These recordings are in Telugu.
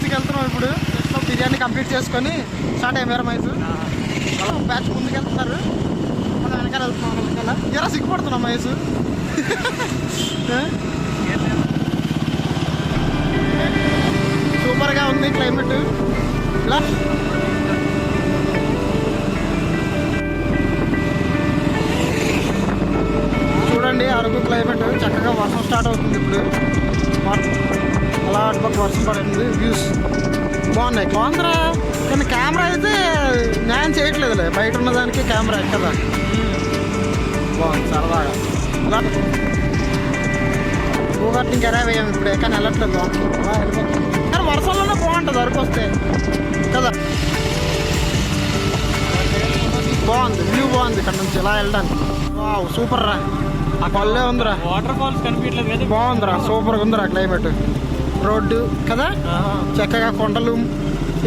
మైసూర్కి వెళ్తున్నాం ఇప్పుడు. బిర్యానీ కంప్లీట్ చేసుకొని స్టార్ట్ అయ్యారు మైసూర్. బ్యాచ్ ముందుకు వెళ్తున్నారు, మనం వెనకాల వెళ్తున్నాం. వెనకాల ఎలా సిగ్గుపడుతున్నాం మైసూర్. సూపర్గా ఉంది క్లైమేట్. ఇలా చూడండి అరకు క్లైమేట్ చక్కగా. వర్షం స్టార్ట్ అవుతుంది ఇప్పుడు. అలా అటుపక్క వర్షం పడుతుంది. వ్యూస్ బాగున్నాయి. బాగుందిరా, కానీ కెమెరా అయితే న్యాయం చేయట్లేదులే. బయట ఉన్నదానికి కెమెరా కదా బాగుంది సరదాగా. ఇలా గోగర్ట్ ఇంకా అరైవ్ అయ్యాము ఇప్పుడే, కానీ వెళ్ళట్లేదు. బాగుంటుంది అలా వెళ్ళిపోతుంది. కానీ వర్షంలోనే బాగుంటుంది అరకు వస్తే కదా. బాగుంది వ్యూ, బాగుంది ఇక్కడ నుంచి ఇలా వెళ్ళడానికి. వావ్ సూపర్ రా. ఆ పల్లె ఉందిరా, వాటర్ ఫాల్స్ కనిపించలేదు కదా. బాగుందిరా, సూపర్గా ఉందిరా క్లైమేట్. రోడ్డు కదా చక్కగా, కొండలు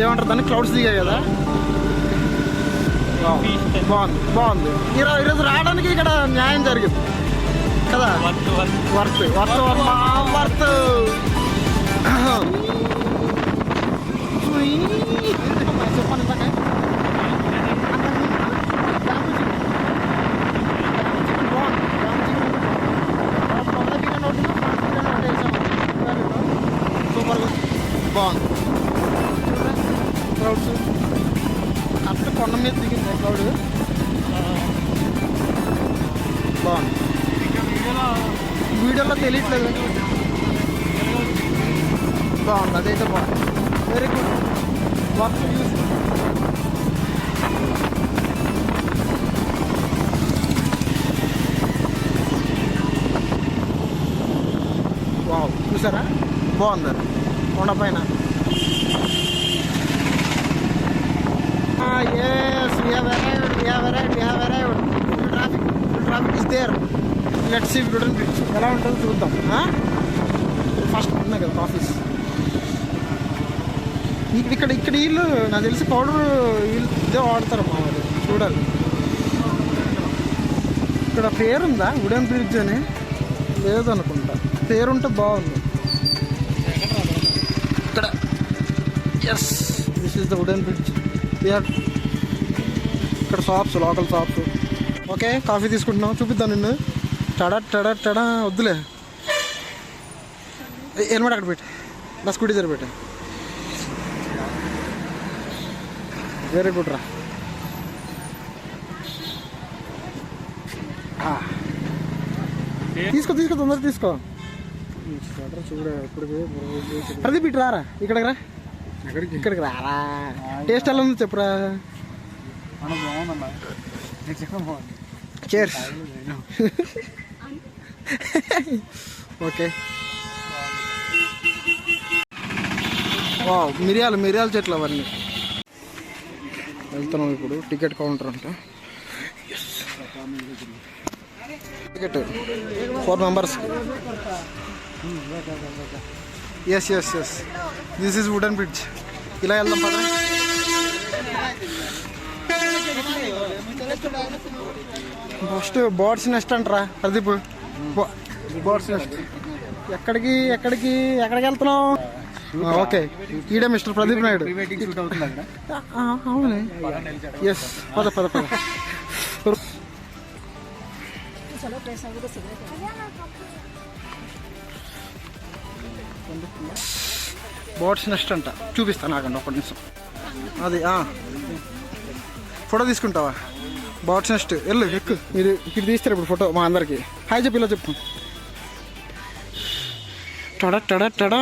ఏమంటారు దాన్ని, క్లౌడ్స్ దిగాయి కదా. బాగుంది బాగుంది. ఈరోజు రావడానికి ఇక్కడ న్యాయం జరిగింది కదా. వర్త్ చెప్పండి. సూపర్గా బాగుంది. క్లౌడ్స్ కరెక్ట్ కొండ మీద దిగింది క్లౌడ్. బాగుంది. వీడియోలో తెలియట్లేదు. బాగుంది, అదైతే బాగుంది. Very good work use. Wow చూసారా, బాగుంది కొండ పైన. Yes, we have arrived. Traffic is there. Let's see Wooden Bridge. ఎలా ఉంటుందో చూద్దాం. ఫస్ట్ ఉన్నాయి కదా ఆఫీస్. ఇక్కడ వీళ్ళు నాకు తెలిసి పౌడర్ ఇదే వాడతారు మా వాళ్ళు. చూడాలి. ఇక్కడ పేరుందా వుడెన్ బ్రిడ్జ్ అని? లేదనుకుంటా. పేరుంటే బాగుంది ఇక్కడ. Yes, this is the wooden bridge. ఇక్కడ shops, local shops. Okay, coffee తీసుకుంటున్నాం. చూపిద్దాం నిన్ను. టడా వద్దులే. హెల్మెట్ అక్కడ పెట్టి నా స్కూటీ సరిపెట్టా. వెరీ గుడ్ రా. తీసుకో తొందరగా తీసుకో. చూడ ఇప్పుడు ప్రదీప్ ఇటు రారా, ఇక్కడికి రా. ఇక్కడికి రారా. టేస్ట్ ఎలా ఉంది చెప్పురా. చేర్స్. ఓకే. వావ్, మిరియాల చెట్లు అవన్నీ. వెళ్తున్నాం ఇప్పుడు. టికెట్ కౌంటర్ అంట. Ticket 4 members. Yes this is wooden bridge. ఇలా వెళ్దాం పద. ఫస్ట్ బర్డ్స్ నెస్ట్ అంటారా ప్రదీప్. Birds NEFT. ఎక్కడికి వెళ్తున్నావు? ఓకే, ఈడే మిస్టర్ ప్రదీప్ నాయుడు. అవును, ఎస్. పద బర్డ్స్ నెస్ట్ అంట. చూపిస్తాను ఆగండి ఒక్క నిమిషం. అది ఫోటో తీసుకుంటావా? Birds nest. ఎక్కు. మీరు ఇక్కడ తీస్తారు ఇప్పుడు ఫోటో మా అందరికి. హాయ్ చెప్పి ఇలా చెప్తాం. టడా.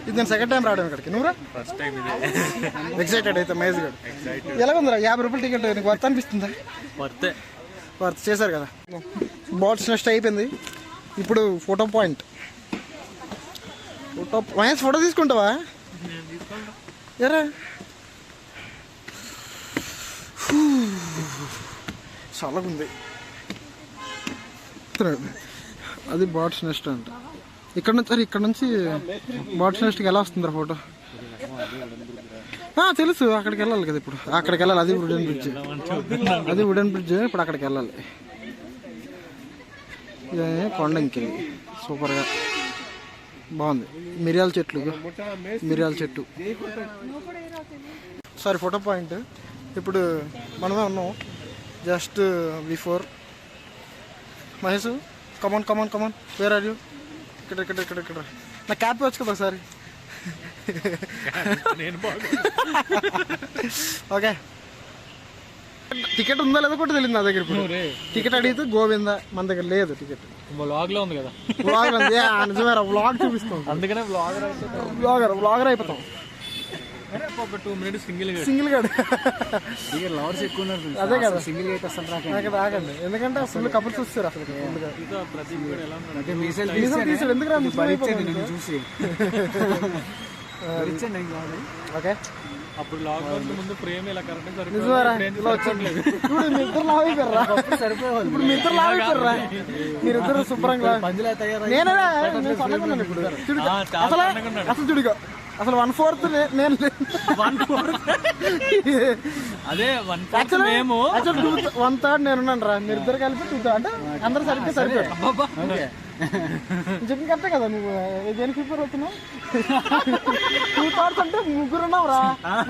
ఇది నేను సెకండ్ టైం రావడం ఇక్కడికి. నువ్వురా? First time. ఎక్సైటెడ్ అయితే మహేష్ గారు. ఎలాగుందిరా? 50 రూపాయలు టికెట్. నీకు వర్త్ అనిపిస్తుందా? వర్త్ చేశారు కదా. బర్డ్స్ నెస్ట్ అయిపోయింది. ఇప్పుడు ఫోటో పాయింట్. మహేష్ ఫోటో తీసుకుంటావా? ఎరా చల్లగుంది. అది బర్డ్స్ నెస్ట్ అంట. ఇక్కడ నుంచి బర్డ్స్ నెస్ట్కి ఎలా వస్తుందిరా ఫోటో? తెలుసు, అక్కడికి వెళ్ళాలి కదా ఇప్పుడు. అక్కడికి వెళ్ళాలి. అది వుడెన్ బ్రిడ్జ్. ఇప్పుడు అక్కడికి వెళ్ళాలి. ఇదే కొండ ఇంకెళ్ళి సూపర్గా. బాగుంది. మిరియాల చెట్లు, మిరియాల చెట్టు. Sorry, photo point. ఇప్పుడు మనమే ఉన్నాం just before. Mahesh, come on come on come on, where are you? ఇక్కడ ఇక్కడ ఇక్కడ ఇక్కడ నా క్యాప్ వచ్చు కదా ఒకసారి. ఓకే, టికెట్ ఉందా లేదా కూడా తెలియదు నా దగ్గర. ఇప్పుడు టికెట్ అడిగితే గోవింద, మన దగ్గర లేదు టికెట్. వ్లాగ్ లో ఉంది కదా, వ్లాగ్ నిజమేరా, వ్లాగ్ చూపిస్తాం, అందుకనే వ్లాగర్ అయిపోతాం. ఒక 2 minutes సింగిల్ గా లవర్స్ ఎక్కువ ఉన్నారు. అదే కదా, సింగిల్ గా అయితే అసలు రాకండి, ఎందుకంటే ఫుల్ కపుల్స్ వస్తారు అసలు. ఎందుకు రా చూసి ఓకే. అప్పుడు లాక్డౌన్ ముందు ప్రేమ ఇలా కరెక్ట్ సరిపోవాలి. ఇప్పుడు మీ ఇద్దరు లాగిపోయారా, మీరిద్దరు శుభ్రంగా అసలు చూడుగా, అసలు 1/4 నేను అదే 1/3 నేనున్నాను రా. మీరిద్దరు కలిపి 2/3 అంటే అందరూ సరిగ్గా సరిపోయారు. చెప్పిన కరెక్టే కదా, నువ్వు దేనికి ప్రిపేర్ అవుతున్నావు? 2/3 అంటే ముగ్గురు ఉన్నావు రా,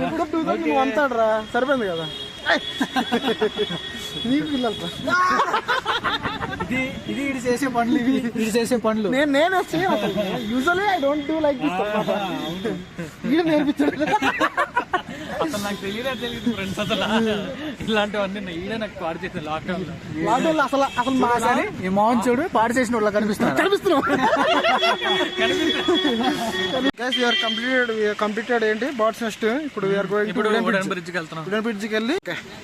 ఇప్పుడు 2/3 నువ్వు 1/3 రా, సరిపోయింది కదా. నీకు పిల్లలు ఇది చేసే పనులు, ఇది చేసే పనులు నేను usually I don't do like this. వీడు నేర్పించాడు అసలు, నాకు తెలియదు ఫ్రెండ్స్. అసలు ఇలాంటివన్నీ ఈడే నాకు పాడు చేసిన లాక్డౌన్ అసలు మా ఈ మోహన్ చూడు పాడు చేసిన వాళ్ళ కనిపిస్తున్నాం. కంప్లీటెడ్ ఏంటి బర్డ్స్ నెస్ట్. ఇప్పుడు వీఆర్ గోయింగ్ టు వుడెన్ బ్రిడ్జ్కి వెళ్తున్నాం. వుడెన్ బ్రిడ్జ్కి వెళ్ళి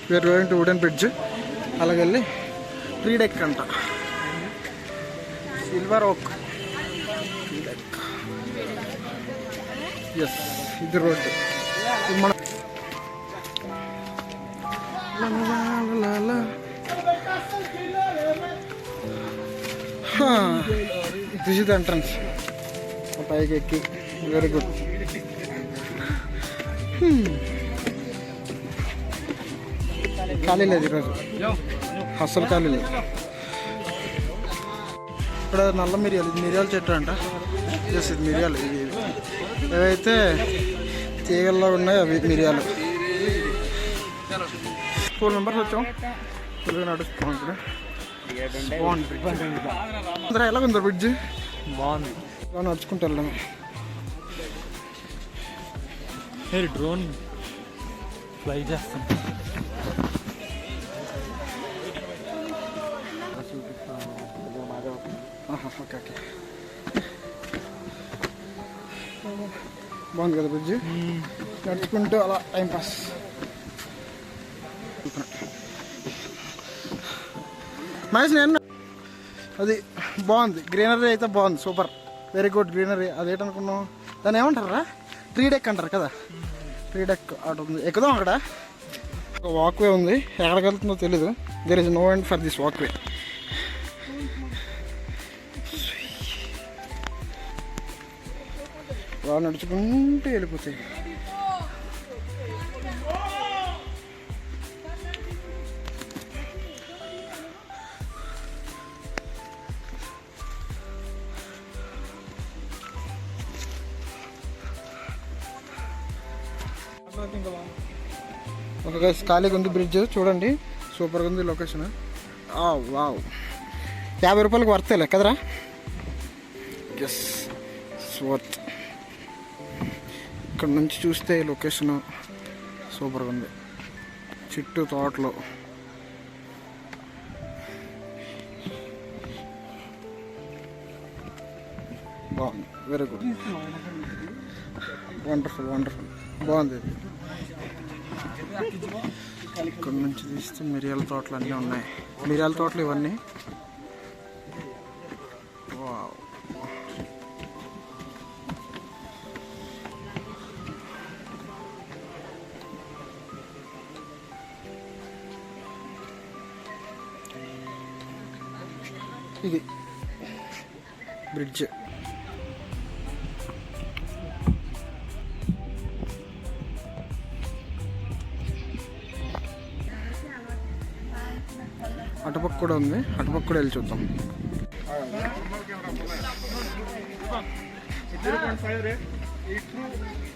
we are going to wooden bridge. అలాగెళ్ళి ట్రీ డెక్ అంట, silver oak tree deck. Yes, ఇది రోడ్డు. మన దిస్ ఇస్ ద ఎంట్రన్స్. పైకి ఎక్కి వెరీ గుడ్. ఖాళీ లేదు ఈరోజు, అస్సలు ఖాళీ లేదు. ఇక్కడ నల్ల మిరియాలు, ఇది మిరియాల చెట్టు అంట. జస్ట్ ఇది మిరియాలు, ఇవి ఏవైతే తీగల్లో ఉన్నాయో అవి మిరియాలు. 4 members వచ్చాం, తెలుగు నడుస్తాం. ఇక్కడ బాగుంది. ఎలా ఉంది బ్రిడ్జ్? బాగుంది. ఇలా నడుచుకుంటూ వెళ్ళాము. డ్రోన్ ఫ్లై చేస్తాం. ఓకే ఓకే, బాగుంది కదా బ్రిడ్జ్. నడుచుకుంటూ అలా టైం పాస్. మహేష్, నేను అది బాగుంది, గ్రీనరీ అయితే బాగుంది, సూపర్, వెరీ గుడ్ గ్రీనరీ. అదేంటనుకున్నావు, దాన్ని ఏమంటారా? ట్రీ డెక్ అంటారు కదా, ట్రీ డెక్ అటు ఉంది, ఎక్కుదాం. అక్కడ ఒక వాక్వే ఉంది, ఎక్కడికి వెళ్తుందో తెలీదు. There is no end for this walkway. బాగా నడుచుకుంటూ వెళ్ళిపోతాయి. ఒక ఖాళీగా ఉంది బ్రిడ్జ్, చూడండి సూపర్గా ఉంది లొకేషన్. వావ్, 50 రూపాయలకి వర్తేలే కదరా? Yes, worth. ఇక్కడ నుంచి చూస్తే లొకేషన్ సూపర్గా ఉంది, చుట్టూ తోటలు. బాగుంది, వెరీ గుడ్, వండర్ఫుల్ వండర్ఫుల్, బాగుంది. ఇక్కడ నుంచి తీస్తే మిరియాల తోటలు అన్నీ ఉన్నాయి, మిరియాల తోటలు ఇవన్నీ. వావ్, ఇది బ్రిడ్జ్. అటుపక్క కూడా ఉంది, అటుపక్క కూడా వెళ్ళి చూద్దాం.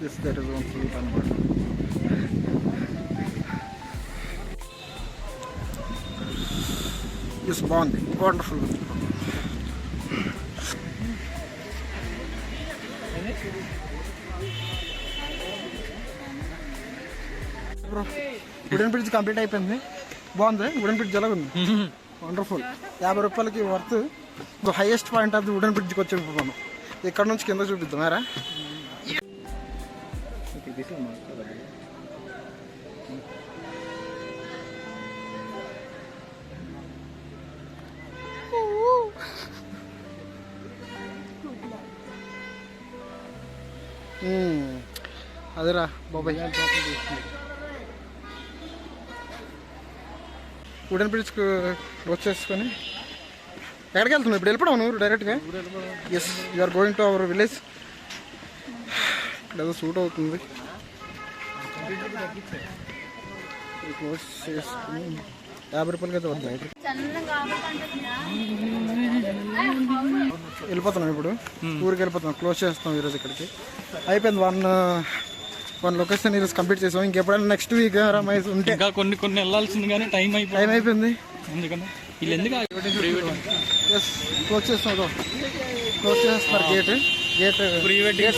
This that is one sweet అనమాట. దిస్ బాగుంది, వండర్ఫుల్. వుడెన్ బ్రిడ్జ్ కంప్లీట్ అయిపోయింది. బాగుంది వుడెన్ బ్రిడ్జ్, ఎలాగుంది? వండర్ఫుల్. 50 రూపాయలకి worth. Highest point of the wooden బ్రిడ్జ్కి వచ్చి మనం ఇక్కడ నుంచి కింద చూపిద్దామారా. అదేరా బాబాయ్, వుడెన్ బ్రిడ్జ్కి వచ్చేసుకొని ఎక్కడికి వెళ్తున్నావు ఇప్పుడు? వెళ్ళిపోవడం నువ్వు డైరెక్ట్గా? Yes, you're going to our village. ఇక్కడ ఏదో సూట్ అవుతుంది. క్లోజ్ చేసుకుని 50 రూపాయలకి అయితే వద్దాం. వెళ్ళిపోతున్నాం ఇప్పుడు, ఊరికి వెళ్ళిపోతున్నాం. క్లోజ్ చేస్తాం ఈరోజు. ఇక్కడికి అయిపోయింది. వన్ లొకేషన్ ఈరోజు కంప్లీట్ చేసాం. ఇంకెప్పుడైనా నెక్స్ట్ వీక్ మైస్ ఉంటే ఇంకా కొన్ని వెళ్ళాల్సింది కానీ టైం అయిపోయింది. ఎందుకన్నా వీళ్ళు ఎందుకు ఎస్, క్లోజ్ చేస్తాం. క్లోజ్ చేస్తున్నారు గేట్. Pre wedding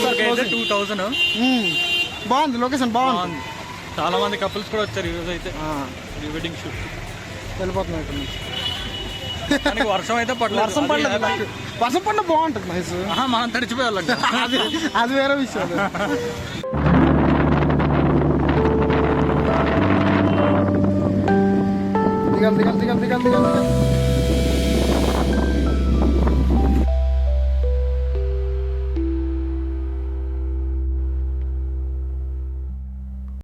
2000. బాగుంది లొకేషన్, బాగుంది. చాలా మంది కపుల్స్ కూడా వచ్చారు ఈరోజు అయితే ప్రీ వెడ్డింగ్ షూట్. వెళ్ళిపోతున్నాం ఇక్కడ నుంచి. వర్షం అయితే పడలేదు. వర్షం పడిన బాగుంటుంది మైస్. మనం తడిచిపోయాలంట. అది వేరే విషయం. దిగాలి.